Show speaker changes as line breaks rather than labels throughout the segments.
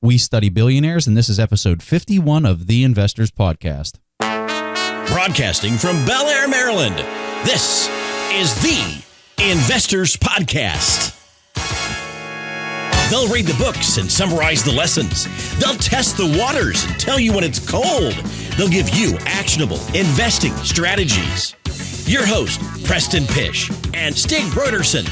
We study billionaires, and this is episode 51 of the Investors Podcast.
Broadcasting from Bel Air, Maryland, this is the Investors Podcast. They'll read the books and summarize the lessons. They'll test the waters and tell you when it's cold. They'll give you actionable investing strategies. Your host, Preston Pish and Stig Broderson.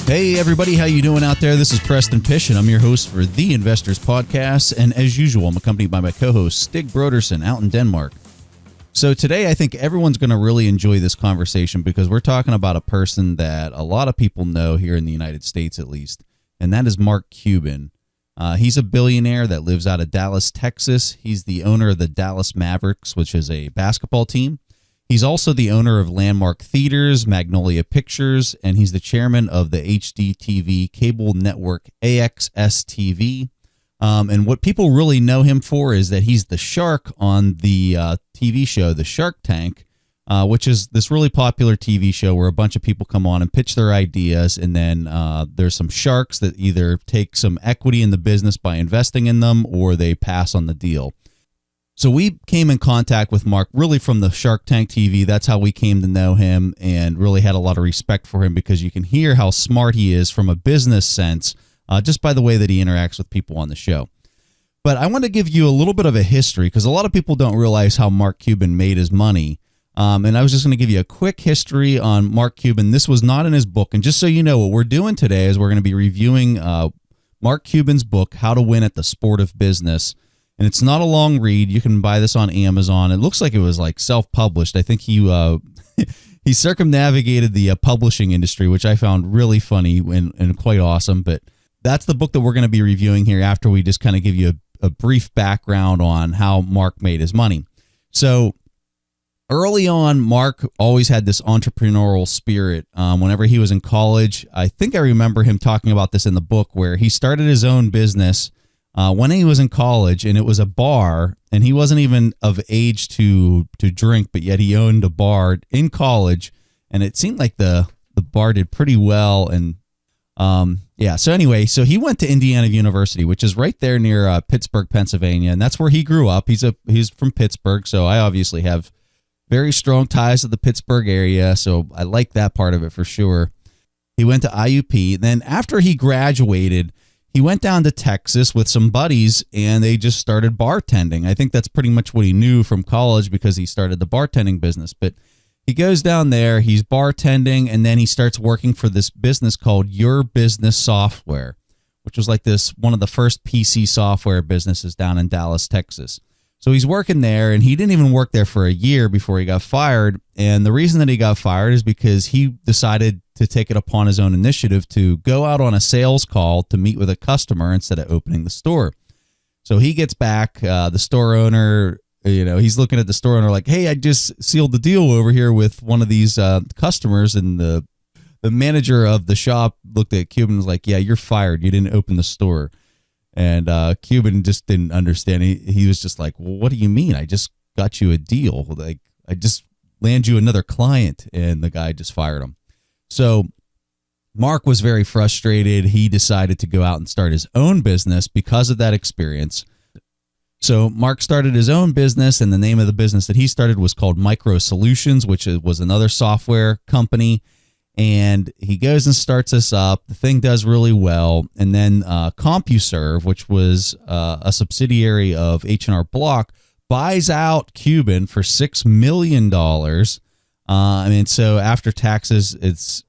Hey everybody, how you doing out there? This is Preston Pish, and I'm your host for the Investors Podcast. And as usual, I'm accompanied by my co-host, Stig Broderson, out in Denmark. So today, I think everyone's going to really enjoy this conversation because we're talking about a person that a lot of people know here in the United States, at least, and that is Mark Cuban. He's a billionaire that lives out of Dallas, Texas. He's the owner of the Dallas Mavericks, which is a basketball team. He's also the owner of Landmark Theaters, Magnolia Pictures, and he's the chairman of the HDTV cable network AXS TV. And what people really know him for is that he's the shark on the TV show, The Shark Tank, which is this really popular TV show where a bunch of people come on and pitch their ideas, and then there's some sharks that either take some equity in the business by investing in them or they pass on the deal. So we came in contact with Mark really from the Shark Tank TV. That's how we came to know him and really had a lot of respect for him because you can hear how smart he is from a business sense just by the way that he interacts with people on the show. But I want to give you a little bit of a history because a lot of people don't realize how Mark Cuban made his money. And I was just going to give you a quick history on Mark Cuban. This was not in his book. And just so you know, what we're doing today is we're going to be reviewing Mark Cuban's book, How to Win at the Sport of Business. And it's not a long read. You can buy this on Amazon. It looks like it was like self-published. I think he he circumnavigated the publishing industry, which I found really funny and quite awesome. But that's the book that we're going to be reviewing here after we just kind of give you a brief background on how Mark made his money. So early on, Mark always had this entrepreneurial spirit. Whenever he was in college, I think I remember him talking about this in the book where he started his own business when he was in college, and it was a bar, and he wasn't even of age to drink, but yet he owned a bar in college, and it seemed like the bar did pretty well. And so anyway, so he went to Indiana University, which is right there near Pittsburgh, Pennsylvania, and that's where he grew up. He's from Pittsburgh, so I obviously have very strong ties to the Pittsburgh area, so I like that part of it for sure. He went to IUP. Then after he graduated, he went down to Texas with some buddies, and they just started bartending. I think that's pretty much what he knew from college because he started the bartending business. But he goes down there, he's bartending, and then he starts working for this business called Your Business Software, which was like one of the first PC software businesses down in Dallas, Texas. So he's working there, and he didn't even work there for a year before he got fired. And the reason that he got fired is because he decided to take it upon his own initiative to go out on a sales call to meet with a customer instead of opening the store. So he gets back, the store owner, he's looking at the store owner like, hey, I just sealed the deal over here with one of these customers. And the manager of the shop looked at Cuban and was like, yeah, you're fired. You didn't open the store. And Cuban just didn't understand. He was just like, well, what do you mean? I just got you a deal. Like, I just land you another client. And the guy just fired him. So Mark was very frustrated. He decided to go out and start his own business because of that experience. So Mark started his own business, and the name of the business that he started was called Micro Solutions, which was another software company. And he goes and starts this up. The thing does really well. And then CompuServe, which was a subsidiary of H&R Block, buys out Cuban for $6 million. So after taxes, it's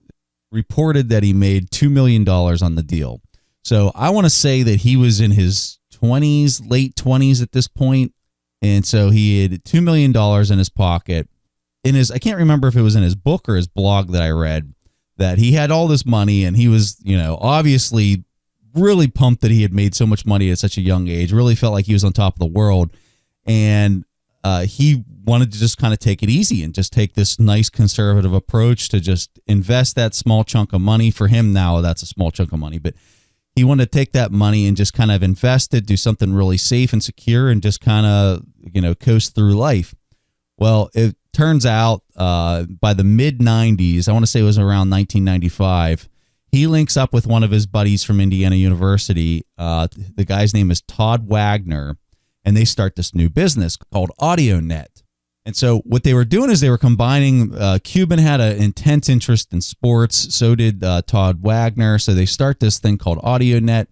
reported that he made $2 million on the deal. So I want to say that he was in his 20s, late 20s at this point. And so he had $2 million in his pocket. I can't remember if it was in his book or his blog that I read, that he had all this money, and he was, obviously really pumped that he had made so much money at such a young age, really felt like he was on top of the world. And he wanted to just kind of take it easy and just take this nice conservative approach to just invest that small chunk of money. For him now, that's a small chunk of money, but he wanted to take that money and just kind of invest it, do something really safe and secure, and just kind of, coast through life. Well, it turns out by the mid 90s, I want to say it was around 1995, he links up with one of his buddies from Indiana University. The guy's name is Todd Wagner, and they start this new business called AudioNet. And so what they were doing is they were combining, Cuban had an intense interest in sports, so did Todd Wagner. So they start this thing called AudioNet.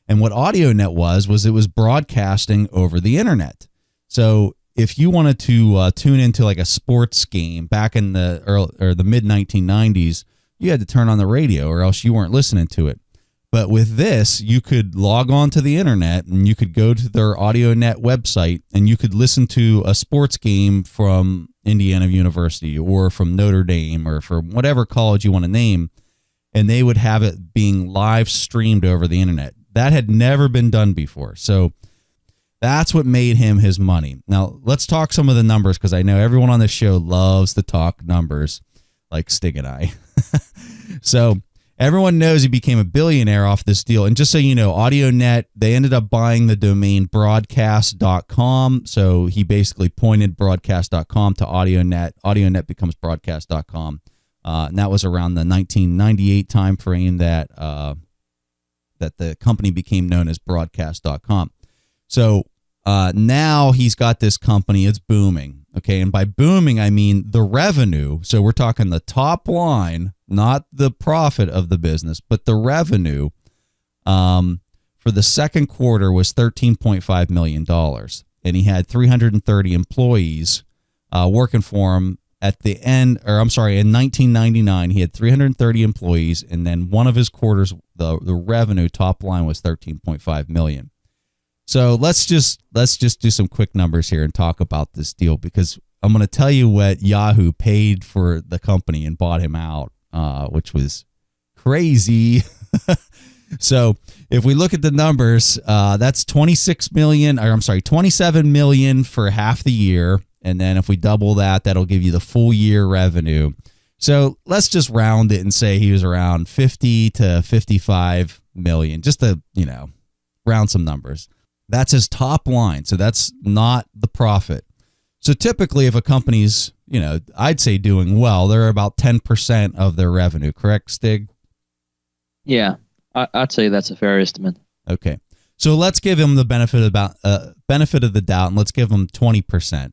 And what AudioNet was it was broadcasting over the internet. So if you wanted to tune into like a sports game back in the mid 1990s, you had to turn on the radio or else you weren't listening to it. But with this, you could log on to the internet and you could go to their AudioNet website and you could listen to a sports game from Indiana University or from Notre Dame or from whatever college you want to name, and they would have it being live streamed over the internet. That had never been done before. So that's what made him his money. Now, let's talk some of the numbers because I know everyone on this show loves to talk numbers like Stig and I. So everyone knows he became a billionaire off this deal. And just so you know, AudioNet, they ended up buying the domain broadcast.com. So he basically pointed broadcast.com to AudioNet. AudioNet becomes broadcast.com. And that was around the 1998 time frame that the company became known as broadcast.com. So now he's got this company. It's booming. Okay. And by booming, I mean the revenue. So we're talking the top line, not the profit of the business, but the revenue for the second quarter was $13.5 million. And he had 330 employees working for him at the end, in 1999, he had 330 employees. And then one of his quarters, the revenue top line was $13.5 million. So let's just do some quick numbers here and talk about this deal because I'm going to tell you what Yahoo paid for the company and bought him out, which was crazy. So if we look at the numbers, that's $27 million for half the year. And then if we double that, that'll give you the full year revenue. So let's just round it and say he was around 50 to 55 million, just to, round some numbers. That's his top line. So that's not the profit. So typically if a company's, I'd say doing well, they're about 10% of their revenue, correct, Stig?
Yeah, I'd say that's a fair estimate.
Okay. So let's give him the benefit of the doubt and let's give him 20%.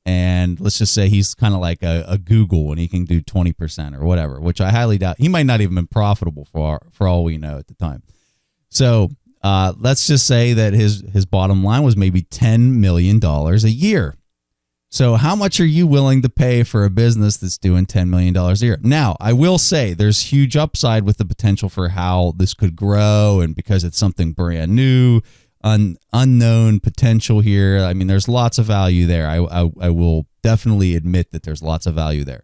And let's just say he's kind of like a Google and he can do 20% or whatever, which I highly doubt. He might not even been profitable for all we know at the time. So let's just say that his bottom line was maybe $10 million a year. So how much are you willing to pay for a business that's doing $10 million a year? Now, I will say there's huge upside with the potential for how this could grow and because it's something brand new, unknown potential here. I mean, there's lots of value there. I will definitely admit that there's lots of value there.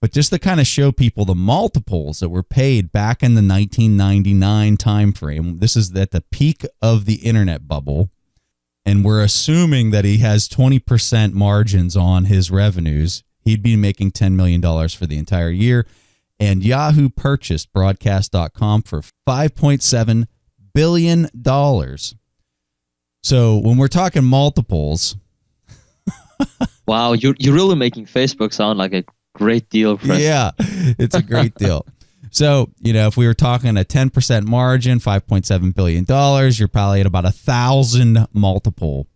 But just to kind of show people the multiples that were paid back in the 1999 timeframe, this is at the peak of the internet bubble. And we're assuming that he has 20% margins on his revenues. He'd be making $10 million for the entire year. And Yahoo purchased broadcast.com for $5.7 billion. So when we're talking multiples.
Wow, you're really making Facebook sound like a great deal.
Yeah, it's a great deal. So, if we were talking a 10% margin, $5.7 billion, you're probably at about 1,000 multiple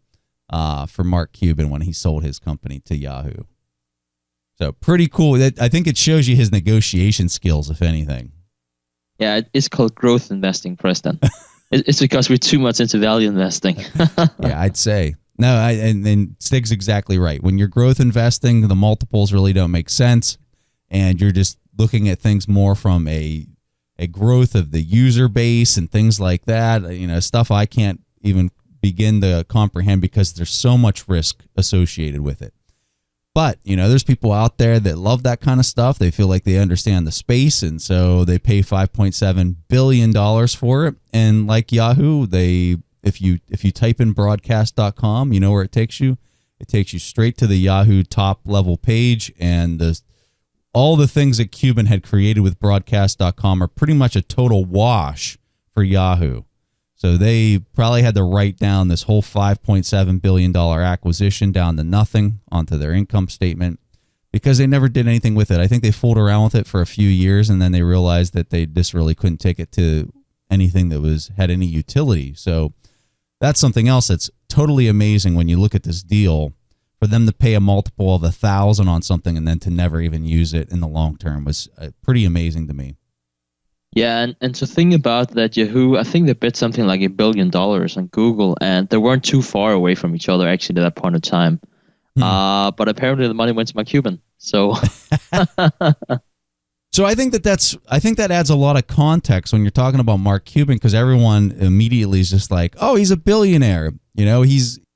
for Mark Cuban when he sold his company to Yahoo. So pretty cool. I think it shows you his negotiation skills, if anything.
Yeah, it's called growth investing, Preston. It's because we're too much into value investing.
Yeah, I'd say. No, and Stig's exactly right. When you're growth investing, the multiples really don't make sense, and you're just looking at things more from a growth of the user base and things like that. Stuff I can't even begin to comprehend because there's so much risk associated with it. But, there's people out there that love that kind of stuff. They feel like they understand the space, and so they pay $5.7 billion for it. And like Yahoo, if you type in broadcast.com, you know where it takes you? It takes you straight to the Yahoo top level page, and all the things that Cuban had created with broadcast.com are pretty much a total wash for Yahoo. So they probably had to write down this whole $5.7 billion acquisition down to nothing onto their income statement. because they never did anything with it. I think they fooled around with it for a few years, and then they realized that they just really couldn't take it to anything that had any utility. So that's something else that's totally amazing when you look at this deal. For them to pay a multiple of 1,000 on something and then to never even use it in the long term was pretty amazing to me.
Yeah, and to think about that, Yahoo, I think they bet something like $1 billion on Google, and they weren't too far away from each other actually at that point in time. But apparently the money went to Mark Cuban. So,
so I think that adds a lot of context when you're talking about Mark Cuban, because everyone immediately is just like, oh, he's a billionaire.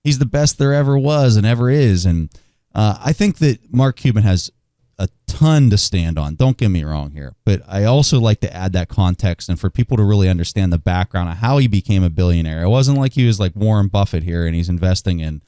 He's the best there ever was and ever is. And I think that Mark Cuban has a ton to stand on. Don't get me wrong here. But I also like to add that context and for people to really understand the background of how he became a billionaire. It wasn't like he was like Warren Buffett here and he's investing in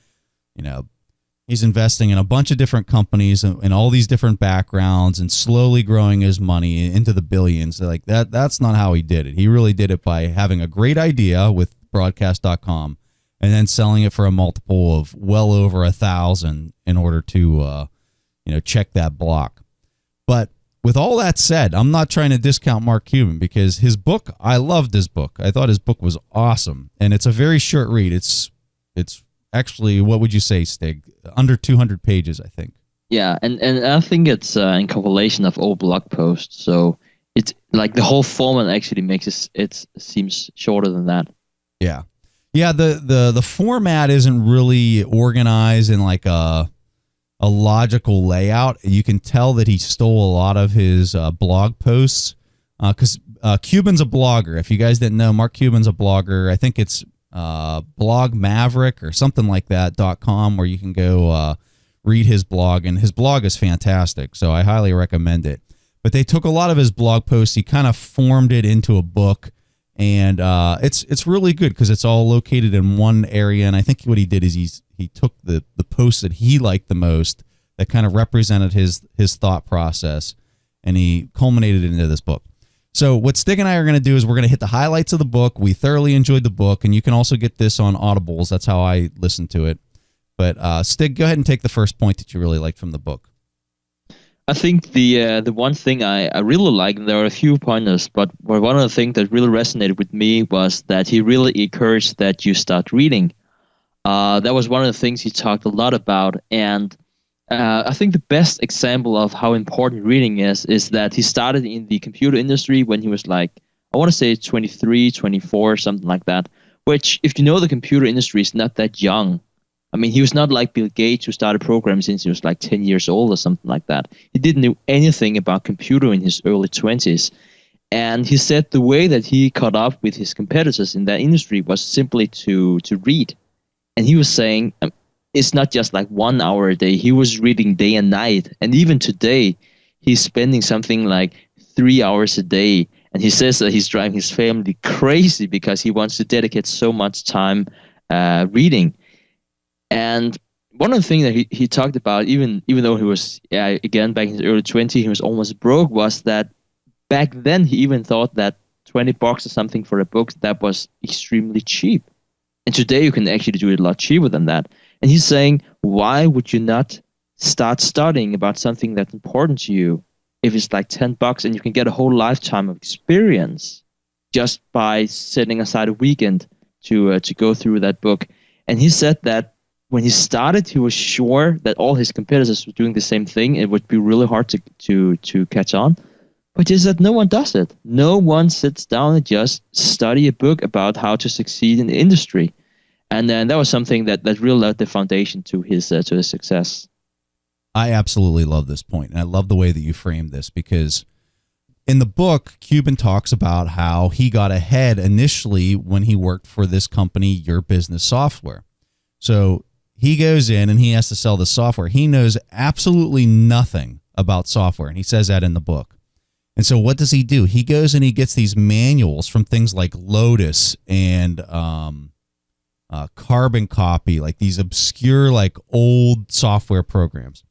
a bunch of different companies and all these different backgrounds and slowly growing his money into the billions. Like that's not how he did it. He really did it by having a great idea with broadcast.com. And then selling it for a multiple of well over 1,000 in order to, check that block. But with all that said, I'm not trying to discount Mark Cuban because his book, I loved his book. I thought his book was awesome, and it's a very short read. It's actually, what would you say, Stig? Under 200 pages, I think.
Yeah, and I think it's in compilation of old blog posts. So it's like the whole format actually makes it seems shorter than that.
Yeah. Yeah, the format isn't really organized in like a logical layout. You can tell that he stole a lot of his blog posts because Cuban's a blogger. If you guys didn't know, Mark Cuban's a blogger. I think it's Blog Maverick or something like that .com, where you can go read his blog, and his blog is fantastic. So I highly recommend it. But they took a lot of his blog posts. He kind of formed it into a book. And it's really good because it's all located in one area. And I think what he did is he took the posts that he liked the most that kind of represented his thought process, and he culminated it into this book. So what Stig and I are going to do is we're going to hit the highlights of the book. We thoroughly enjoyed the book, and you can also get this on Audibles. That's how I listened to it. But Stig, go ahead and take the first point that you really liked from the book.
I think the one thing I really like, and there are a few pointers, but one of the things that really resonated with me was that he really encouraged that you start reading. That was one of the things he talked a lot about, and I think the best example of how important reading is that he started in the computer industry when he was like, I want to say 23, 24, something like that, which, if you know, the computer industry is not that young. I mean, he was not like Bill Gates, who started programming since he was like 10 years old or something like that. He didn't know anything about computer in his early 20s. And he said the way that he caught up with his competitors in that industry was simply to read. And he was saying it's not just like 1 hour a day. He was reading day and night. And even today, he's spending something like 3 hours a day. And he says that he's driving his family crazy because he wants to dedicate so much time reading. And one of the things that he talked about, even though he was, again, back in his early 20s, he was almost broke, was that back then he even thought that $20 or something for a book, that was extremely cheap. And today you can actually do it a lot cheaper than that. And he's saying, why would you not start studying about something that's important to you if it's like $10 and you can get a whole lifetime of experience just by setting aside a weekend to go through that book? And he said that when he started, he was sure that all his competitors were doing the same thing. It would be really hard to catch on. But he said no one does it. No one sits down and just study a book about how to succeed in the industry. And then that was something that really laid the foundation to his success.
I absolutely love this point, and I love the way that you framed this, because in the book, Cuban talks about how he got ahead initially when he worked for this company, Your Business Software. So he goes in and he has to sell the software. He knows absolutely nothing about software, and he says that in the book. And so what does he do? He goes and he gets these manuals from things like Lotus and Carbon Copy, like these obscure, like old software programs.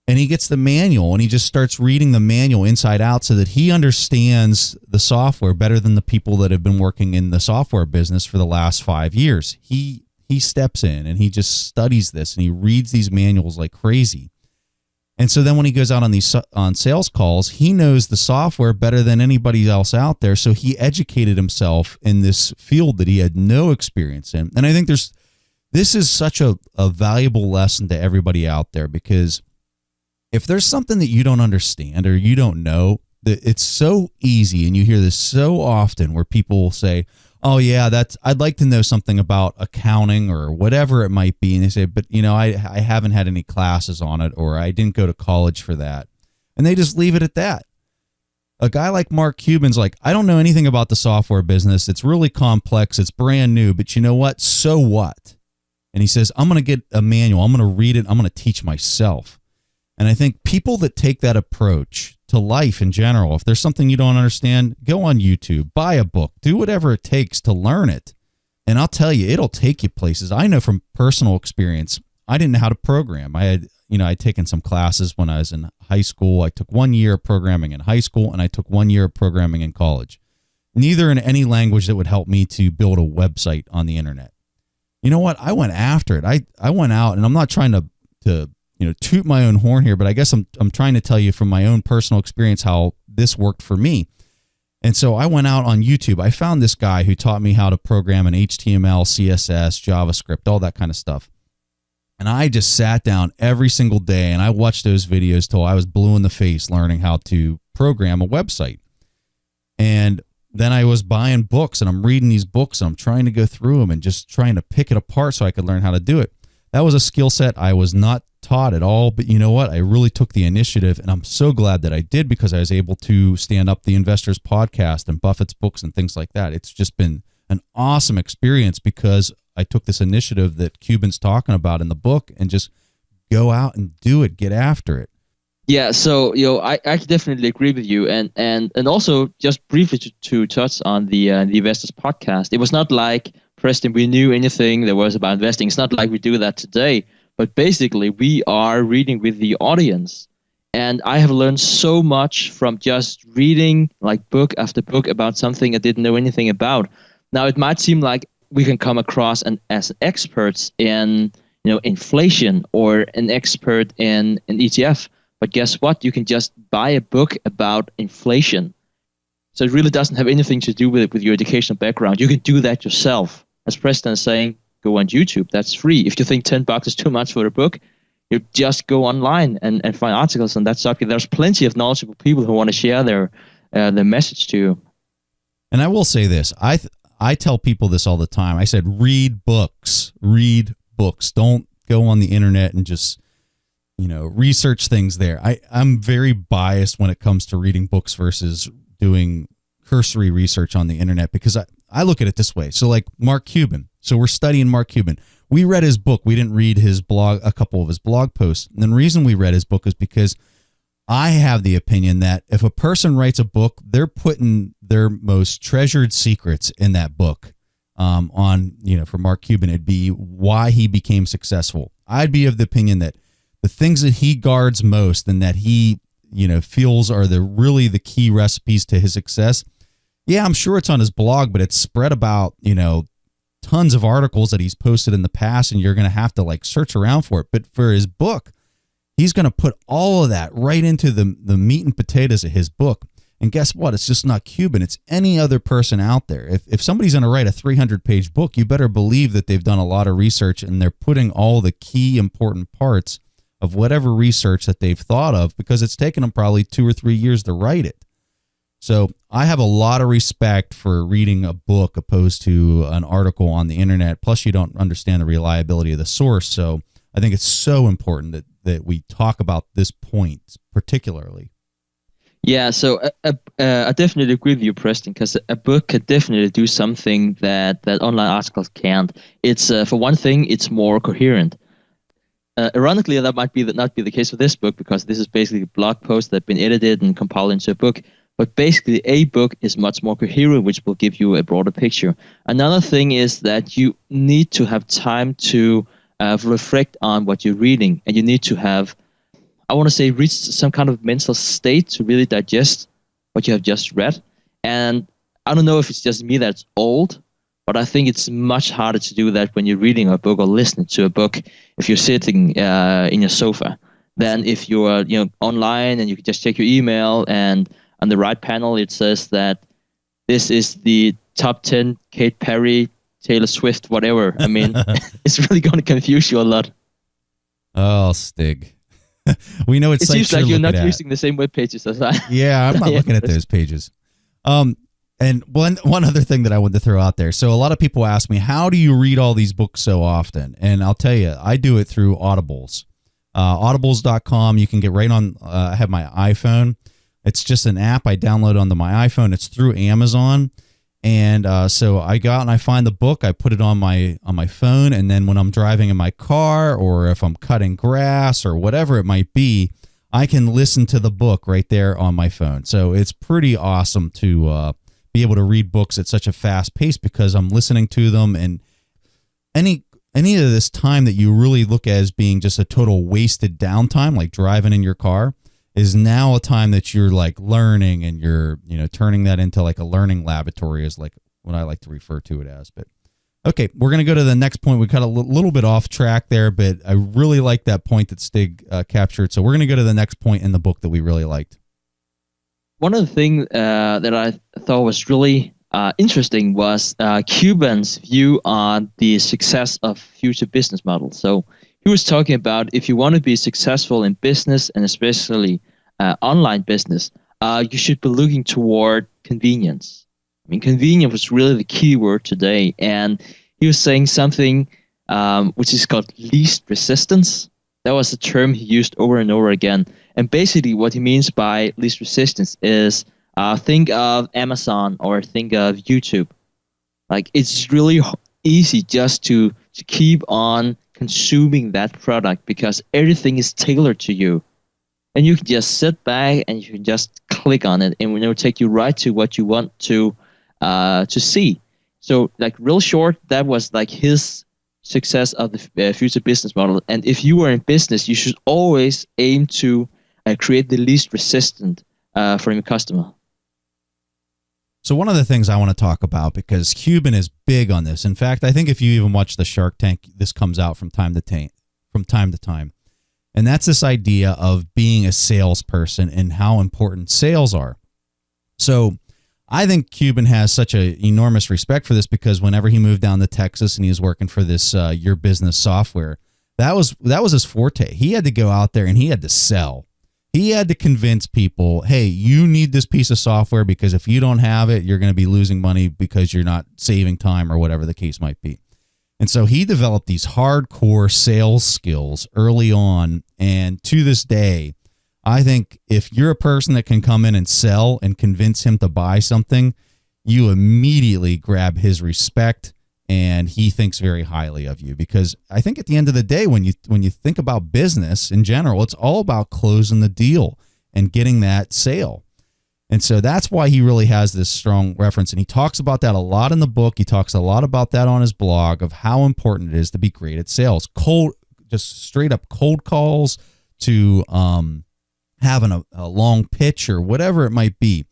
And he gets the manual and he just starts reading the manual inside out so that he understands the software better than the people that have been working in the software business for the last 5 years. He steps in and he just studies this and he reads these manuals like crazy. And so then when he goes out on these on sales calls, he knows the software better than anybody else out there. So he educated himself in this field that he had no experience in. And I think this is such a valuable lesson to everybody out there, because if there's something that you don't understand or you don't know, it's so easy, and you hear this so often where people say, oh yeah, I'd like to know something about accounting or whatever it might be. And they say, but I haven't had any classes on it, or I didn't go to college for that. And they just leave it at that. A guy like Mark Cuban's like, I don't know anything about the software business. It's really complex. It's brand new, but you know what? So what? And he says, I'm going to get a manual. I'm going to read it. I'm going to teach myself. And I think people that take that approach to life in general, if there's something you don't understand, go on YouTube, buy a book, do whatever it takes to learn it. And I'll tell you, it'll take you places. I know from personal experience, I didn't know how to program. I'd taken some classes when I was in high school. I took 1 year of programming in high school, and I took 1 year of programming in college. Neither in any language that would help me to build a website on the internet. You know what? I went after it. I went out, and I'm not trying to toot my own horn here, but I guess I'm trying to tell you from my own personal experience how this worked for me. And so I went out on YouTube. I found this guy who taught me how to program in HTML, CSS, JavaScript, all that kind of stuff. And I just sat down every single day and I watched those videos till I was blue in the face learning how to program a website. And then I was buying books, and I'm reading these books, and I'm trying to go through them and just trying to pick it apart so I could learn how to do it. That was a skill set I was not taught at all, but you know what? I really took the initiative, and I'm so glad that I did, because I was able to stand up the Investors Podcast and Buffett's books and things like that. It's just been an awesome experience because I took this initiative that Cuban's talking about in the book and just go out and do it, get after it.
Yeah, so I definitely agree with you, and also just briefly to touch on the Investors Podcast. It was not like, Preston, we knew anything there was about investing. It's not like we do that today, but basically we are reading with the audience, and I have learned so much from just reading like book after book about something I didn't know anything about. Now it might seem like we can come across as experts in inflation or an expert in an ETF. But guess what? You can just buy a book about inflation. So it really doesn't have anything to do with your educational background. You can do that yourself. As Preston is saying, go on YouTube. That's free. If you think $10 is too much for a book, you just go online and find articles on that subject. There's plenty of knowledgeable people who want to share their message to you. And
I will say this. I tell people this all the time. I said, read books. Read books. Don't go on the internet and just research things there. I'm very biased when it comes to reading books versus doing cursory research on the internet, because I look at it this way. So like Mark Cuban. So we're studying Mark Cuban. We read his book. We didn't read his blog, a couple of his blog posts. And the reason we read his book is because I have the opinion that if a person writes a book, they're putting their most treasured secrets in that book. For Mark Cuban, it'd be why he became successful. I'd be of the opinion that the things that he guards most and that he, feels are the key recipes to his success. Yeah, I'm sure it's on his blog, but it's spread about, tons of articles that he's posted in the past, and you're going to have to search around for it. But for his book, he's going to put all of that right into the meat and potatoes of his book. And guess what? It's just not Cuban. It's any other person out there. If somebody's going to write a 300-page book, you better believe that they've done a lot of research and they're putting all the key important parts of whatever research that they've thought of, because it's taken them probably 2 or 3 years to write it. So I have a lot of respect for reading a book opposed to an article on the internet. Plus, you don't understand the reliability of the source. So I think it's so important that we talk about this point particularly.
Yeah, so I definitely agree with you, Preston, because a book can definitely do something that online articles can't. It's for one thing, it's more coherent. Ironically, that might not be the case with this book, because this is basically a blog post that's been edited and compiled into a book. But basically, a book is much more coherent, which will give you a broader picture. Another thing is that you need to have time to reflect on what you're reading, and you need to have, I want to say, reach some kind of mental state to really digest what you have just read. And I don't know if it's just me that's old, but I think it's much harder to do that when you're reading a book or listening to a book if you're sitting in your sofa. Then if you are online and you can just check your email, and on the right panel it says that this is the top 10 Kate Perry, Taylor Swift, whatever. I mean, it's really going to confuse you a lot.
Oh, Stig. We know
it seems like you're not using the same web pages as I.
Yeah, I'm not looking at those pages. And one other thing that I wanted to throw out there. So a lot of people ask me, how do you read all these books so often? And I'll tell you, I do it through Audibles. Audibles.com. You can get right on. I have my iPhone. It's just an app I download onto my iPhone. It's through Amazon. And so I go out and I find the book. I put it on my phone. And then when I'm driving in my car, or if I'm cutting grass or whatever it might be, I can listen to the book right there on my phone. So it's pretty awesome to be able to read books at such a fast pace, because I'm listening to them. And any of this time that you really look at as being just a total wasted downtime, like driving in your car, is now a time that you're like learning, and you're turning that into like a learning laboratory, is like what I like to refer to it as. But okay, we're going to go to the next point. We cut a little bit off track there, but I really like that point that Stig captured. So we're going to go to the next point in the book that we really liked.
One of the things that I thought was really interesting was Cuban's view on the success of future business models. So he was talking about, if you want to be successful in business, and especially online business, you should be looking toward convenience. I mean, convenience was really the key word today. And he was saying something which is called least resistance. That was a term he used over and over again. And basically what he means by least resistance is think of Amazon or think of YouTube. Like, it's really easy just to keep on consuming that product, because everything is tailored to you. And you can just sit back and you can just click on it, and it will take you right to what you want to see. So, like, real short, that was like his success of the future business model. And if you are in business, you should always aim to create the least resistant for your customer.
So one of the things I want to talk about, because Cuban is big on this. In fact, I think if you even watch the Shark Tank, this comes out from time to time. And that's this idea of being a salesperson and how important sales are. So I think Cuban has such an enormous respect for this, because whenever he moved down to Texas and he was working for this Your Business software, that was his forte. He had to go out there and he had to sell. He had to convince people, hey, you need this piece of software, because if you don't have it, you're going to be losing money because you're not saving time, or whatever the case might be. And so he developed these hardcore sales skills early on. And to this day, I think if you're a person that can come in and sell and convince him to buy something, you immediately grab his respect, and he thinks very highly of you. Because I think at the end of the day, when you think about business in general, it's all about closing the deal and getting that sale. And so that's why he really has this strong reference. And he talks about that a lot in the book. He talks a lot about that on his blog, of how important it is to be great at sales. Just straight up cold calls, to having a long pitch, or whatever it might be.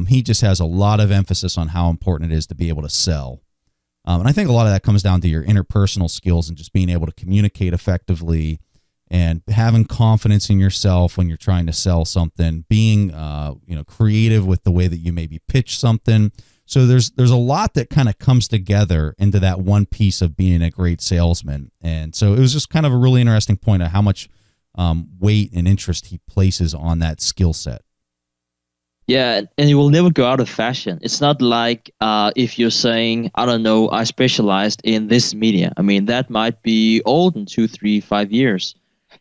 He just has a lot of emphasis on how important it is to be able to sell. And I think a lot of that comes down to your interpersonal skills, and just being able to communicate effectively, and having confidence in yourself when you're trying to sell something, being creative with the way that you maybe pitch something. So there's a lot that kind of comes together into that one piece of being a great salesman. And so it was just kind of a really interesting point of how much weight and interest he places on that skill set.
Yeah, and it will never go out of fashion. It's not like if you're saying, I don't know, I specialized in this media. I mean, that might be old in 2, 3, 5 years.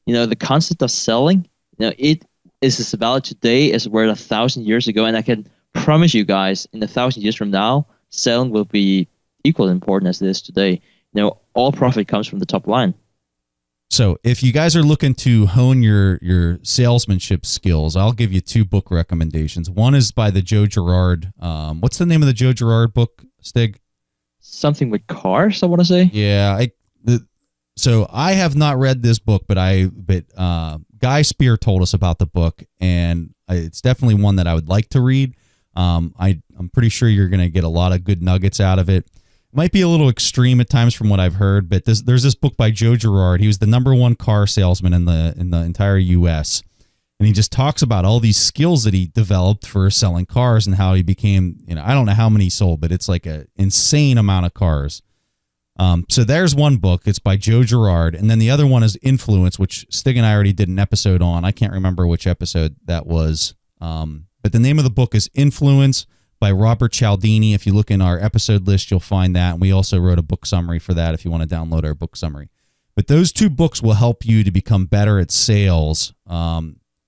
The concept of selling, it is as valid today as it were 1,000 years ago. And I can promise you guys, in 1,000 years from now, selling will be equally important as it is today. All profit comes from the top line.
So if you guys are looking to hone your salesmanship skills, I'll give you 2 book recommendations. One is by the Joe Girard. What's the name of the Joe Girard book, Stig?
Something with cars, I want to say.
Yeah. So I have not read this book, but Guy Spear told us about the book, and it's definitely one that I would like to read. I'm pretty sure you're going to get a lot of good nuggets out of it. Might be a little extreme at times from what I've heard, but there's this book by Joe Girard. He was the #1 car salesman in the entire U.S., and he just talks about all these skills that he developed for selling cars and how he became, I don't know how many he sold, but it's like an insane amount of cars. So there's one book. It's by Joe Girard. And then the other one is Influence, which Stig and I already did an episode on. I can't remember which episode that was. But the name of the book is Influence by Robert Cialdini. If you look in our episode list, you'll find that. And we also wrote a book summary for that if you want to download our book summary. But those two books will help you to become better at sales.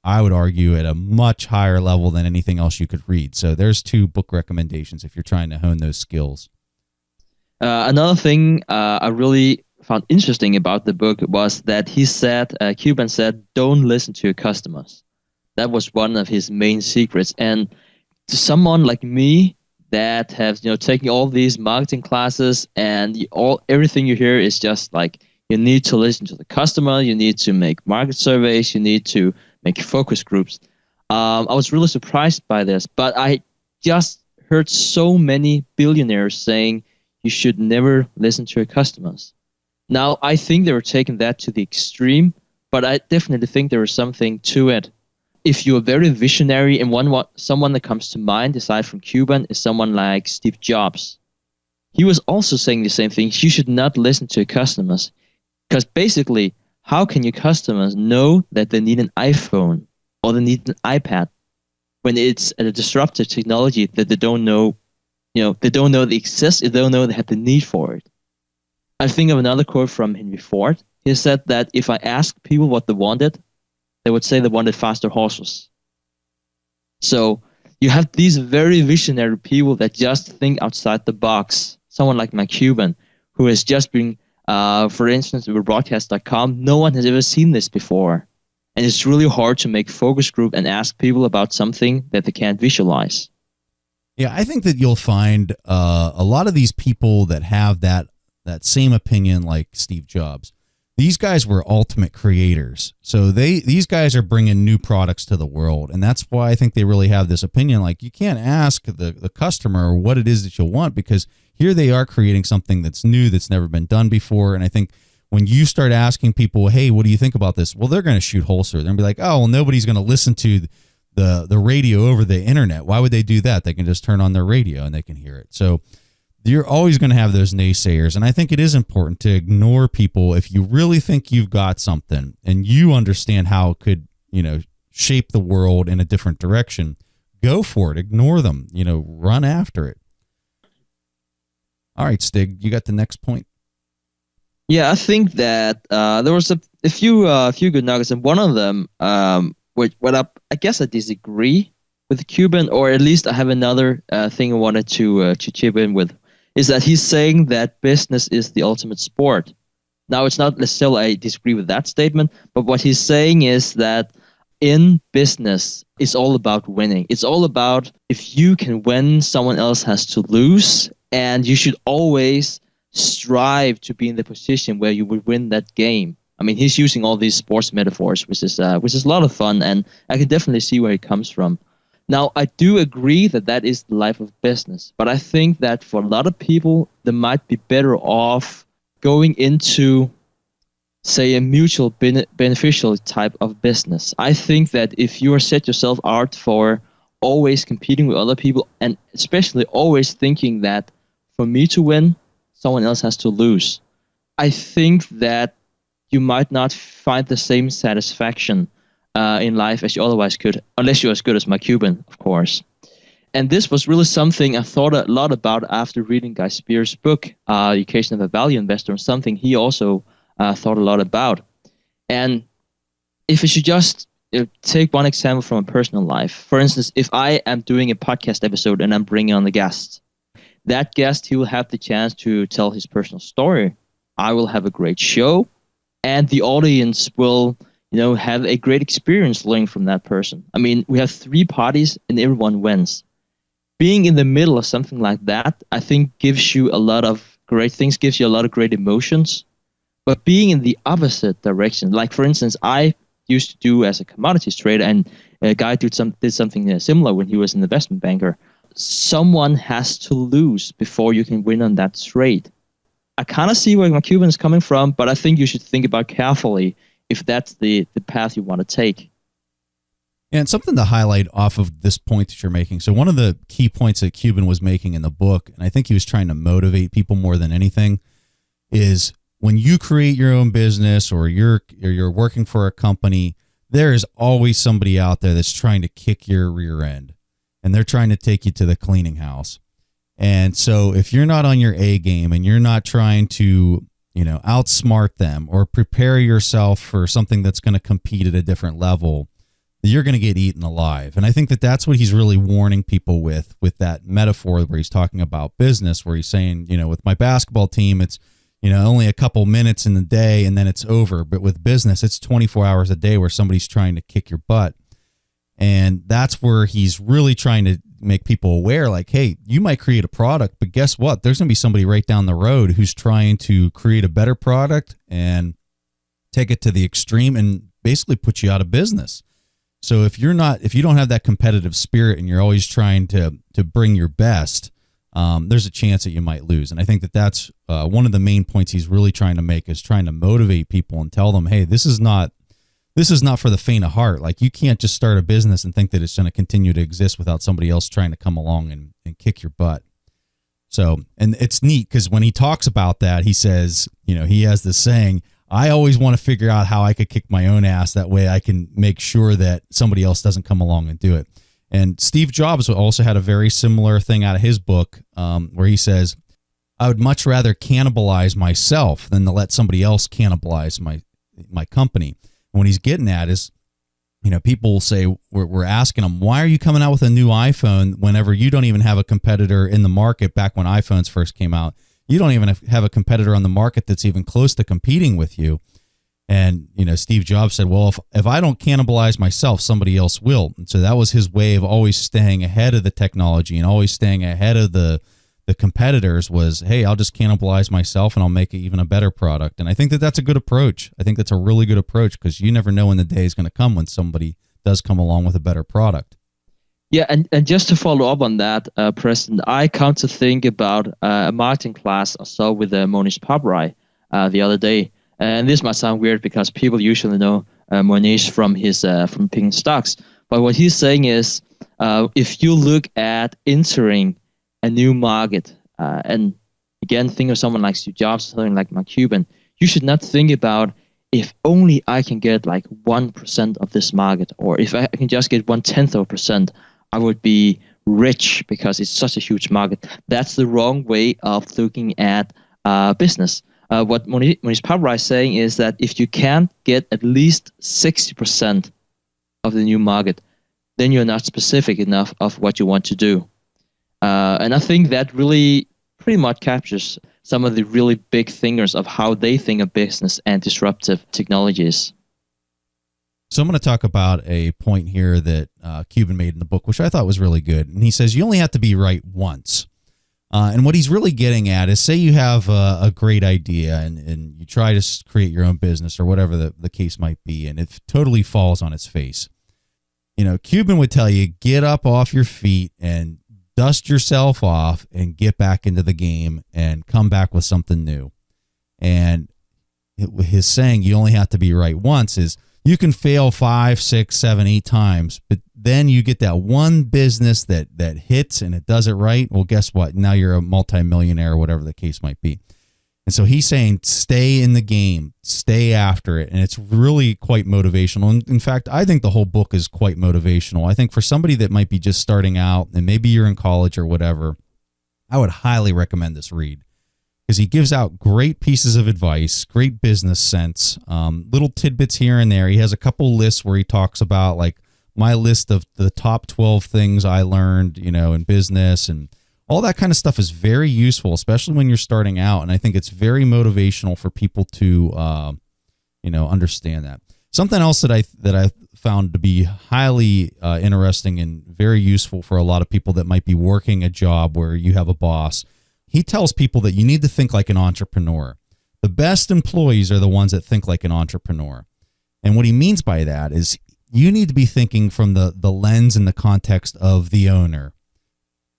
I would argue at a much higher level than anything else you could read. So there's two book recommendations if you're trying to hone those skills.
Another thing I really found interesting about the book was that he said, Cuban said, don't listen to your customers. That was one of his main secrets. And to someone like me that has taken all these marketing classes and everything you hear is just like, you need to listen to the customer, you need to make market surveys, you need to make focus groups. I was really surprised by this, but I just heard so many billionaires saying you should never listen to your customers. Now, I think they were taking that to the extreme, but I definitely think there is something to it. If you're very visionary, and someone that comes to mind, aside from Cuban, is someone like Steve Jobs. He was also saying the same thing. You should not listen to your customers. Because basically, how can your customers know that they need an iPhone or they need an iPad when it's a disruptive technology that they don't know, they don't know they exist, they don't know they have the need for it. I think of another quote from Henry Ford. He said that if I asked people what they wanted, they would say they wanted faster horses. So you have these very visionary people that just think outside the box. Someone like Mark Cuban, who has just been for instance, with broadcast.com, no one has ever seen this before. And it's really hard to make focus group and ask people about something that they can't visualize.
Yeah, I think that you'll find a lot of these people that have that same opinion like Steve Jobs. These guys were ultimate creators. So these guys are bringing new products to the world. And that's why I think they really have this opinion. Like, you can't ask the customer what it is that you want, because here they are creating something that's new, that's never been done before. And I think when you start asking people, hey, what do you think about this? Well, they're going to shoot holster. They're going to be like, oh, well, nobody's going to listen to the radio over the internet. Why would they do that? They can just turn on their radio and they can hear it. So you're always going to have those naysayers. And I think it is important to ignore people if you really think you've got something and you understand how it could, shape the world in a different direction. Go for it. Ignore them. Run after it. All right, Stig, you got the next point?
Yeah, I think that there was a few good nuggets, and one of them, I guess I disagree with Cuban, or at least I have another thing I wanted to chip in with, is that he's saying that business is the ultimate sport. Now, it's not necessarily I disagree with that statement, but what he's saying is that in business, it's all about winning. It's all about if you can win, someone else has to lose, and you should always strive to be in the position where you would win that game. I mean, he's using all these sports metaphors, which is a lot of fun, and I can definitely see where he comes from. Now, I do agree that is the life of business, but I think that for a lot of people, they might be better off going into, say, a mutual beneficial type of business. I think that if you are set yourself out for always competing with other people, and especially always thinking that for me to win, someone else has to lose, I think that you might not find the same satisfaction in life as you otherwise could, unless you're as good as Mark Cuban, of course. And this was really something I thought a lot about after reading Guy Spears' book, Education of a Value Investor, and something he also thought a lot about. And if I should just take one example from a personal life. For instance, if I am doing a podcast episode and I'm bringing on a guest, that guest, he will have the chance to tell his personal story. I will have a great show, and the audience will have a great experience learning from that person. I mean, we have 3 parties and everyone wins. Being in the middle of something like that, I think gives you a lot of great things, gives you a lot of great emotions. But being in the opposite direction, like for instance, I used to do as a commodities trader, and a guy did something similar when he was an investment banker. someone has to lose before you can win on that trade. I kind of see where Mark Cuban is coming from, but I think you should think about carefully if that's the path you want to take.
And something to highlight off of this point that you're making. So one of the key points that Cuban was making in the book, and I think he was trying to motivate people more than anything, is when you create your own business or you're working for a company, there is always somebody out there that's trying to kick your rear end, and they're trying to take you to the cleaning house. And so if you're not on your A game and you're not trying to, outsmart them or prepare yourself for something that's going to compete at a different level, you're going to get eaten alive. And I think that that's what he's really warning people with that metaphor where he's talking about business, where he's saying, with my basketball team, it's, only a couple minutes in the day and then it's over. But with business, it's 24 hours a day where somebody's trying to kick your butt. And that's where he's really trying to make people aware, like, hey, you might create a product, but guess what? There's going to be somebody right down the road who's trying to create a better product and take it to the extreme and basically put you out of business. So if you don't have that competitive spirit and you're always trying to bring your best, there's a chance that you might lose. And I think that that's one of the main points he's really trying to make, is trying to motivate people and tell them, hey, this is not for the faint of heart. Like, you can't just start a business and think that it's going to continue to exist without somebody else trying to come along and kick your butt. So, and it's neat because when he talks about that, he says, he has this saying, I always want to figure out how I could kick my own ass. That way I can make sure that somebody else doesn't come along and do it. And Steve Jobs also had a very similar thing out of his book, where he says, I would much rather cannibalize myself than to let somebody else cannibalize my company. And what he's getting at is, people will say, we're asking them, why are you coming out with a new iPhone whenever you don't even have a competitor in the market? Back when iPhones first came out, you don't even have a competitor on the market that's even close to competing with you. And, Steve Jobs said, well, if I don't cannibalize myself, somebody else will. And so that was his way of always staying ahead of the technology and always staying ahead of the competitors was, hey, I'll just cannibalize myself and I'll make it even a better product. And I think that that's a good approach. I think that's a really good approach because you never know when the day is going to come when somebody does come along with a better product.
Yeah, and just to follow up on that, Preston, I come to think about a marketing class I saw with Monish Pabrai the other day. And this might sound weird because people usually know Monish from picking stocks. But what he's saying is, if you look at entering a new market, and again, think of someone like Steve Jobs, something like Mark Cuban, you should not think about, if only I can get like 1% of this market, or if I can just get 1/10%, I would be rich because it's such a huge market. That's the wrong way of looking at business. What Monish Pabrai is saying is that if you can't get at least 60% of the new market, then you're not specific enough of what you want to do. And I think that really pretty much captures some of the really big thinkers of how they think of business and disruptive technologies.
So I'm going to talk about a point here that Cuban made in the book, which I thought was really good. And he says, you only have to be right once. And what he's really getting at is, say you have a great idea and you try to create your own business or whatever the case might be, and it totally falls on its face. Cuban would tell you, get up off your feet and dust yourself off and get back into the game and come back with something new. And his saying, you only have to be right once, is you can fail 5, 6, 7, 8 times, but then you get that one business that hits and it does it right. Well, guess what? Now you're a multimillionaire or whatever the case might be. And so he's saying, stay in the game, stay after it. And it's really quite motivational. And in fact, I think the whole book is quite motivational. I think for somebody that might be just starting out and maybe you're in college or whatever, I would highly recommend this read, because he gives out great pieces of advice, great business sense, little tidbits here and there. He has a couple lists where he talks about, like, my list of the top 12 things I learned, in business, and all that kind of stuff is very useful, especially when you're starting out. And I think it's very motivational for people to, understand that. Something else that I found to be highly interesting and very useful for a lot of people that might be working a job where you have a boss. He tells people that you need to think like an entrepreneur. The best employees are the ones that think like an entrepreneur. And what he means by that is you need to be thinking from the lens and the context of the owner.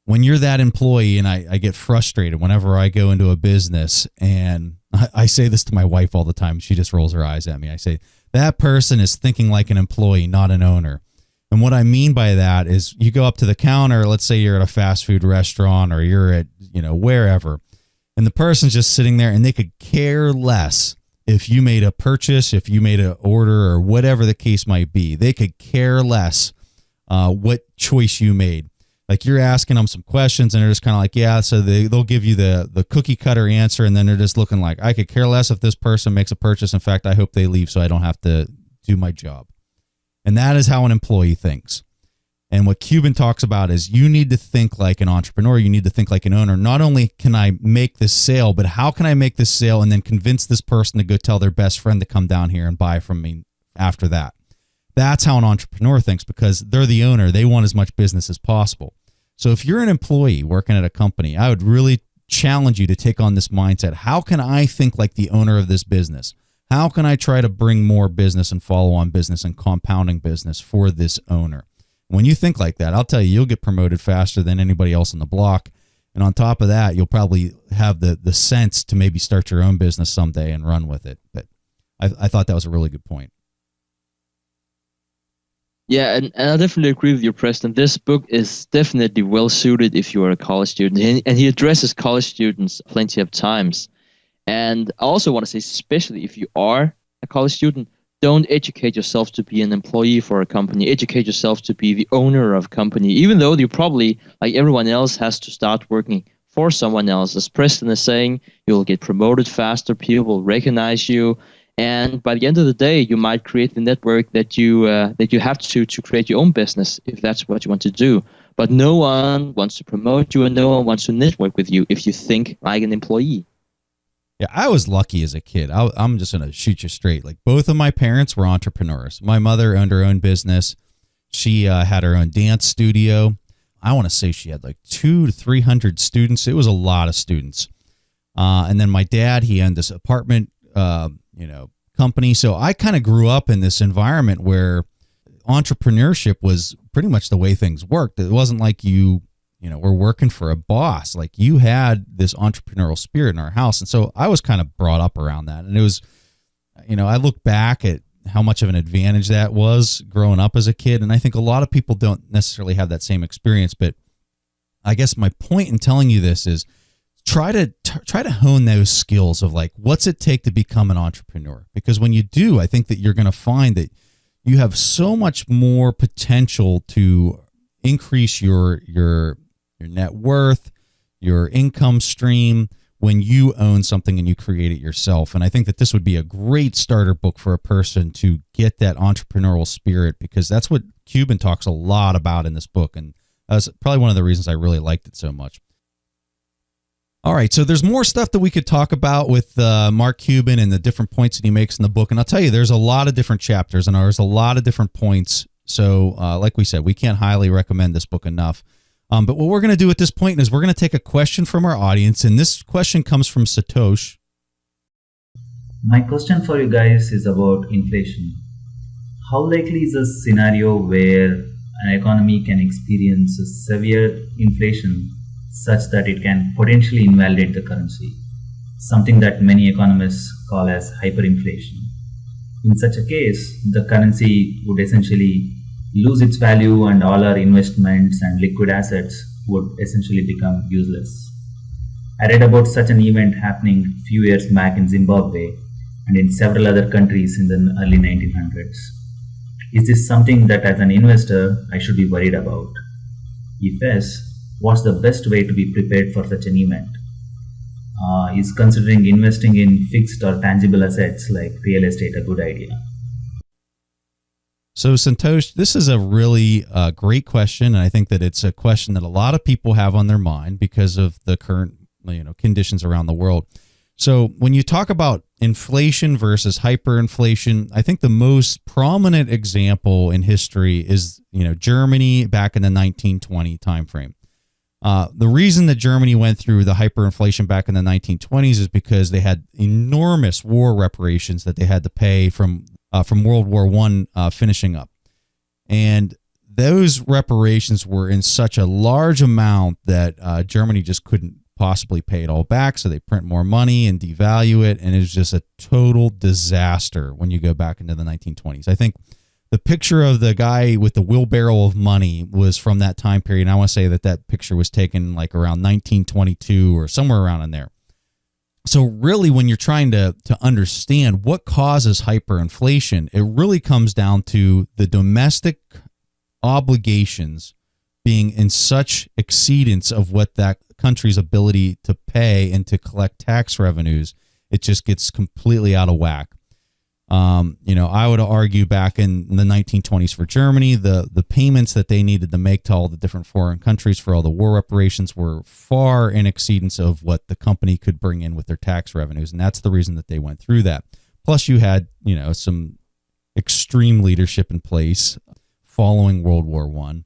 when you're that employee, and I get frustrated whenever I go into a business, and I say this to my wife all the time. She just rolls her eyes at me. I say, that person is thinking like an employee, not an owner. And what I mean by that is you go up to the counter, let's say you're at a fast food restaurant or you're at, wherever, and the person's just sitting there and they could care less if you made a purchase, if you made an order or whatever the case might be. They could care less what choice you made. Like you're asking them some questions and they're just kind of like, yeah, so they'll give you the cookie cutter answer, and then they're just looking like, I could care less if this person makes a purchase. In fact, I hope they leave so I don't have to do my job. And that is how an employee thinks. And what Cuban talks about is you need to think like an entrepreneur. You need to think like an owner. Not only can I make this sale, but how can I make this sale and then convince this person to go tell their best friend to come down here and buy from me after that? That's how an entrepreneur thinks, because they're the owner. They want as much business as possible. So if you're an employee working at a company, I would really challenge you to take on this mindset. How can I think like the owner of this business? How can I try to bring more business and follow-on business and compounding business for this owner? When you think like that, I'll tell you, you'll get promoted faster than anybody else on the block. And on top of that, you'll probably have the sense to maybe start your own business someday and run with it. But I thought that was a really good point.
Yeah, and I definitely agree with you, Preston. This book is definitely well suited if you are a college student, and he addresses college students plenty of times. And I also want to say, especially if you are a college student, don't educate yourself to be an employee for a company. Educate yourself to be the owner of a company, even though you probably, like everyone else, has to start working for someone else. As Preston is saying, you'll get promoted faster, people will recognize you, and by the end of the day, you might create the network that you have to create your own business if that's what you want to do. But no one wants to promote you and no one wants to network with you if you think like an employee.
Yeah, I was lucky as a kid. I'm just going to shoot you straight. Like, both of my parents were entrepreneurs. My mother owned her own business. She had her own dance studio. I want to say she had like 200 to 300 students. It was a lot of students. And then my dad, he owned this apartment, company. So I kind of grew up in this environment where entrepreneurship was pretty much the way things worked. It wasn't like we're working for a boss. Like, you had this entrepreneurial spirit in our house. And so I was kind of brought up around that. And it was, I look back at how much of an advantage that was growing up as a kid. And I think a lot of people don't necessarily have that same experience. But I guess my point in telling you this is try to hone those skills of like, what's it take to become an entrepreneur? Because when you do, I think that you're going to find that you have so much more potential to increase your net worth, your income stream when you own something and you create it yourself. And I think that this would be a great starter book for a person to get that entrepreneurial spirit, because that's what Cuban talks a lot about in this book. And that's probably one of the reasons I really liked it so much. All right, so there's more stuff that we could talk about with Mark Cuban and the different points that he makes in the book. And I'll tell you, there's a lot of different chapters and there's a lot of different points. So like we said, we can't highly recommend this book enough. But what we're going to do at this point is we're going to take a question from our audience. And this question comes from Satosh.
My question for you guys is about inflation. How likely is a scenario where an economy can experience a severe inflation such that it can potentially invalidate the currency, something that many economists call as hyperinflation? In such a case, the currency would essentially lose its value and all our investments and liquid assets would essentially become useless. I read about such an event happening a few years back in Zimbabwe and in several other countries in the early 1900s. Is this something that as an investor I should be worried about? If yes, what's the best way to be prepared for such an event? Is considering investing in fixed or tangible assets like real estate a good idea?
So Santosh, this is a really great question, and I think that it's a question that a lot of people have on their mind because of the current conditions around the world. So when you talk about inflation versus hyperinflation, I think the most prominent example in history is Germany back in the 1920 timeframe. The reason that Germany went through the hyperinflation back in the 1920s is because they had enormous war reparations that they had to pay from World War I finishing up. And those reparations were in such a large amount that Germany just couldn't possibly pay it all back, so they print more money and devalue it, and it was just a total disaster when you go back into the 1920s. I think the picture of the guy with the wheelbarrow of money was from that time period, and I want to say that picture was taken like around 1922 or somewhere around in there. So really, when you're trying to understand what causes hyperinflation, it really comes down to the domestic obligations being in such exceedance of what that country's ability to pay and to collect tax revenues. It just gets completely out of whack. I would argue back in the 1920s for Germany, the payments that they needed to make to all the different foreign countries for all the war reparations were far in exceedance of what the company could bring in with their tax revenues. And that's the reason that they went through that. Plus you had, some extreme leadership in place following World War I.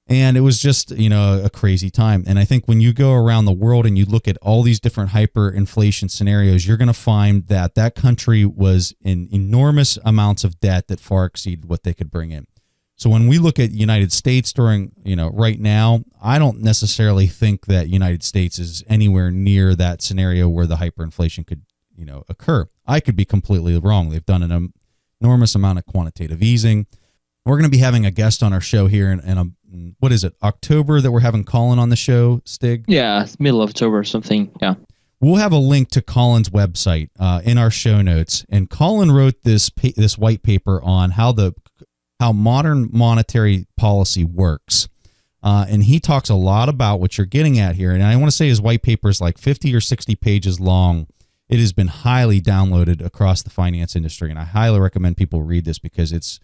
And it was just, a crazy time. And I think when you go around the world and you look at all these different hyperinflation scenarios, you're going to find that that country was in enormous amounts of debt that far exceeded what they could bring in. So when we look at United States during, right now, I don't necessarily think that United States is anywhere near that scenario where the hyperinflation could, occur. I could be completely wrong. They've done an enormous amount of quantitative easing. We're going to be having a guest on our show here in what is it, October, that we're having Colin on the show, Stig?
Yeah, middle of October or something, yeah.
We'll have a link to Colin's website in our show notes. And Colin wrote this white paper on how modern monetary policy works. And he talks a lot about what you're getting at here. And I want to say his white paper is like 50 or 60 pages long. It has been highly downloaded across the finance industry. And I highly recommend people read this because it's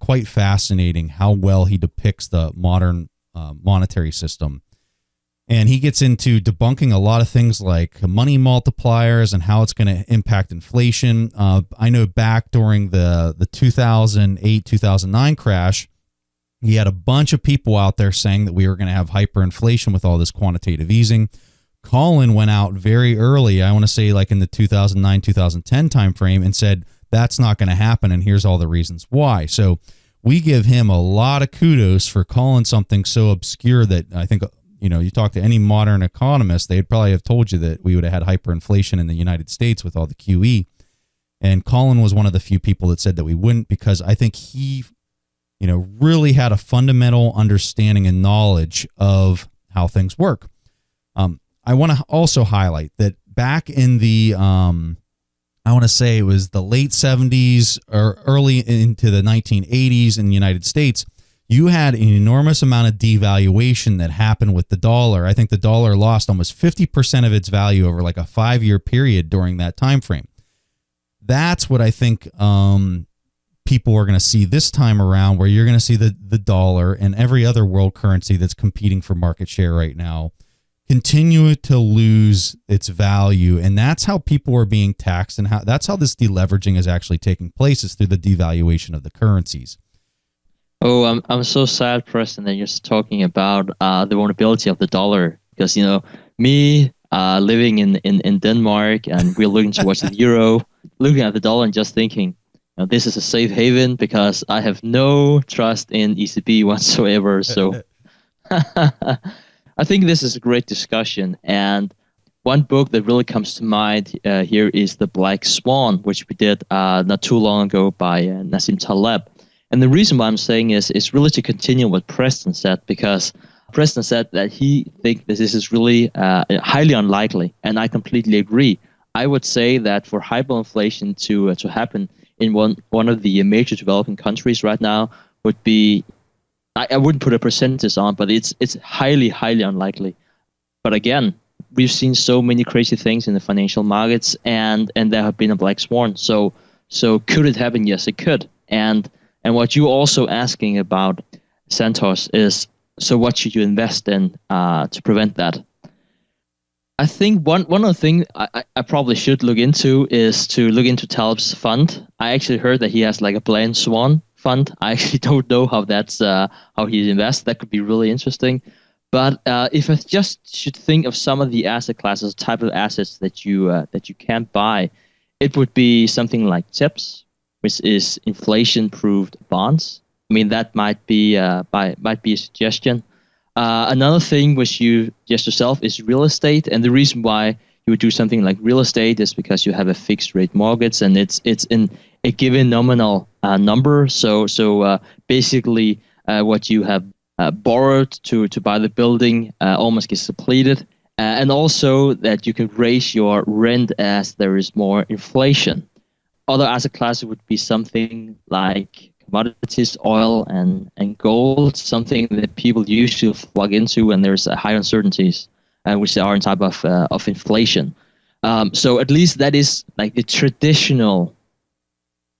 quite fascinating how well he depicts the modern monetary system. And he gets into debunking a lot of things like money multipliers and how it's going to impact inflation. I know back during the 2008-2009 crash, he had a bunch of people out there saying that we were going to have hyperinflation with all this quantitative easing. Colin went out very early, I want to say like in the 2009-2010 timeframe, and said, that's not going to happen, and here's all the reasons why. So we give him a lot of kudos for calling something so obscure that I think, you talk to any modern economist, they'd probably have told you that we would have had hyperinflation in the United States with all the QE. And Colin was one of the few people that said that we wouldn't, because I think he, really had a fundamental understanding and knowledge of how things work. I want to also highlight that back in the I want to say it was the late 70s or early into the 1980s in the United States, you had an enormous amount of devaluation that happened with the dollar. I think the dollar lost almost 50% of its value over like a 5-year period during that time frame. That's what I think people are going to see this time around, where you're going to see the dollar and every other world currency that's competing for market share right now continue to lose its value. And that's how people are being taxed, and that's how this deleveraging is actually taking place, is through the devaluation of the currencies.
Oh, I'm so sad, Preston, that you're talking about the vulnerability of the dollar, because me living in Denmark, and we're looking towards the euro, looking at the dollar and just thinking, this is a safe haven because I have no trust in ECB whatsoever. So I think this is a great discussion, and one book that really comes to mind here is The Black Swan, which we did not too long ago by Nassim Taleb. And the reason why I'm saying is really to continue what Preston said, because Preston said that he thinks that this is really highly unlikely, and I completely agree. I would say that for hyperinflation to happen in one of the major developing countries right now would be, I wouldn't put a percentage on, but it's highly, highly unlikely. But again, we've seen so many crazy things in the financial markets, and there have been a black swan. So could it happen? Yes, it could. And what you're also asking about, Santos, is, so what should you invest in to prevent that? I think one of the things I probably should look into is to look into Taleb's fund. I actually heard that he has like a black swan fund. I actually don't know how that's how he invests. That could be really interesting. But if I just should think of some of the asset classes, type of assets that you can't buy, it would be something like TIPS, which is inflation-proofed bonds. I mean, that might be might be a suggestion. Another thing which you suggest yourself is real estate, and the reason why you would do something like real estate is because you have a fixed rate mortgage, and it's in a given nominal number. So basically, what you have borrowed to buy the building almost gets depleted, and also that you can raise your rent as there is more inflation. Other asset classes would be something like commodities, oil, and gold, something that people usually plug into when there's high uncertainties, which are in type of inflation. So at least that is like the traditional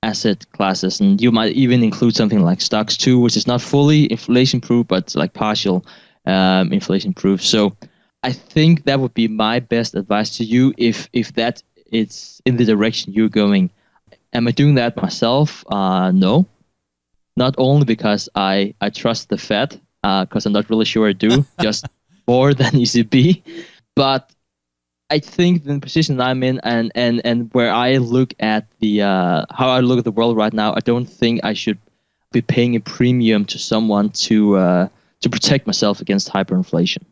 asset classes, and you might even include something like stocks too, which is not fully inflation proof, but like partial inflation proof. So I think that would be my best advice to you if that it's in the direction you're going. Am I doing that myself? No. Not only because I trust the Fed, because I'm not really sure I do, just more than ECB, but I think the position I'm in and where I look at the how I look at the world right now, I don't think I should be paying a premium to someone to protect myself against hyperinflation.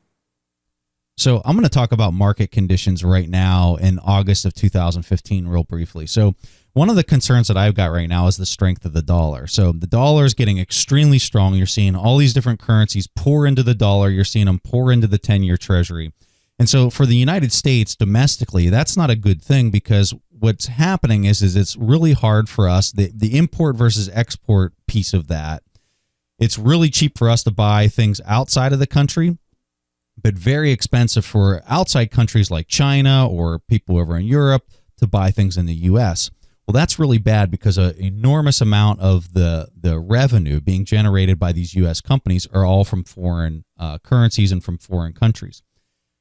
So I'm going to talk about market conditions right now in August of 2015 real briefly. So one of the concerns that I've got right now is the strength of the dollar. So the dollar is getting extremely strong. You're seeing all these different currencies pour into the dollar. You're seeing them pour into the 10-year treasury. And so for the United States domestically, that's not a good thing, because what's happening is it's really hard for us, the import versus export piece of that. It's really cheap for us to buy things outside of the country, but very expensive for outside countries like China or people over in Europe to buy things in the U.S. Well, that's really bad, because an enormous amount of the revenue being generated by these U.S. companies are all from foreign currencies and from foreign countries.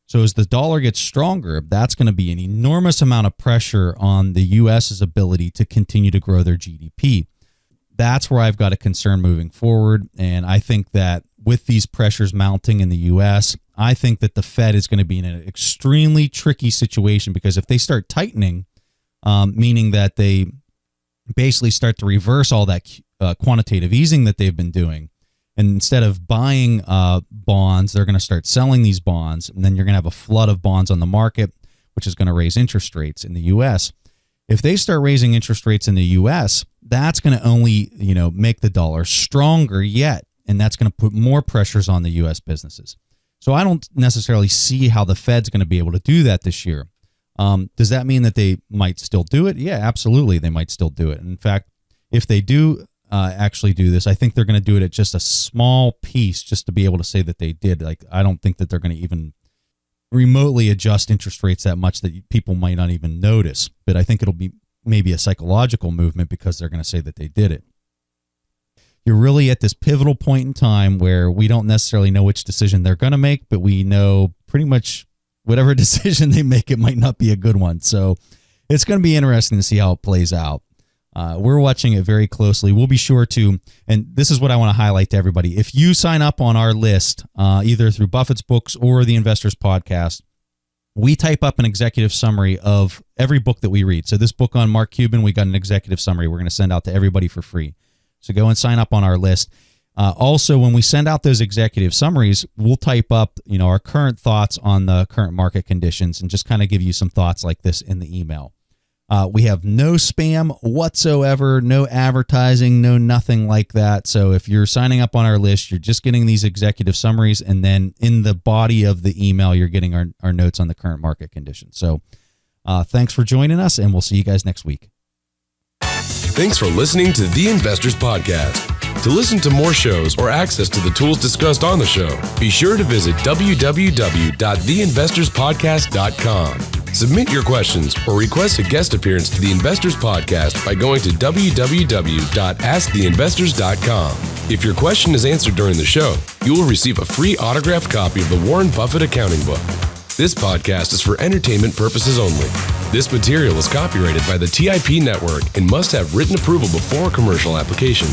So as the dollar gets stronger, that's going to be an enormous amount of pressure on the U.S.'s ability to continue to grow their GDP. That's where I've got a concern moving forward. And I think that with these pressures mounting in the U.S., I think that the Fed is going to be in an extremely tricky situation, because if they start tightening, meaning that they basically start to reverse all that quantitative easing that they've been doing, and instead of buying bonds, they're going to start selling these bonds, and then you're going to have a flood of bonds on the market, which is going to raise interest rates in the U.S. If they start raising interest rates in the U.S., that's going to only make the dollar stronger yet, and that's going to put more pressures on the U.S. businesses. So I don't necessarily see how the Fed's going to be able to do that this year. Does that mean that they might still do it? Yeah, absolutely, they might still do it. In fact, if they do actually do this, I think they're going to do it at just a small piece, just to be able to say that they did. Like, I don't think that they're going to even remotely adjust interest rates that much that people might not even notice. But I think it'll be maybe a psychological movement, because they're going to say that they did it. You're really at this pivotal point in time where we don't necessarily know which decision they're going to make, but we know pretty much whatever decision they make, it might not be a good one. So it's going to be interesting to see how it plays out. We're watching it very closely. We'll be sure to, and this is what I want to highlight to everybody. If you sign up on our list, either through Buffett's books or the Investors Podcast, we type up an executive summary of every book that we read. So this book on Mark Cuban, we got an executive summary we're going to send out to everybody for free. So go and sign up on our list. Also, when we send out those executive summaries, we'll type up, our current thoughts on the current market conditions, and just kind of give you some thoughts like this in the email. We have no spam whatsoever, no advertising, no nothing like that. So if you're signing up on our list, you're just getting these executive summaries, and then in the body of the email, you're getting our notes on the current market conditions. So thanks for joining us, and we'll see you guys next week.
Thanks for listening to The Investors Podcast. To listen to more shows or access to the tools discussed on the show, be sure to visit www.theinvestorspodcast.com. Submit your questions or request a guest appearance to the Investors Podcast by going to www.asktheinvestors.com. If your question is answered during the show, you will receive a free autographed copy of the Warren Buffett Accounting Book. This podcast is for entertainment purposes only. This material is copyrighted by the TIP Network and must have written approval before commercial application.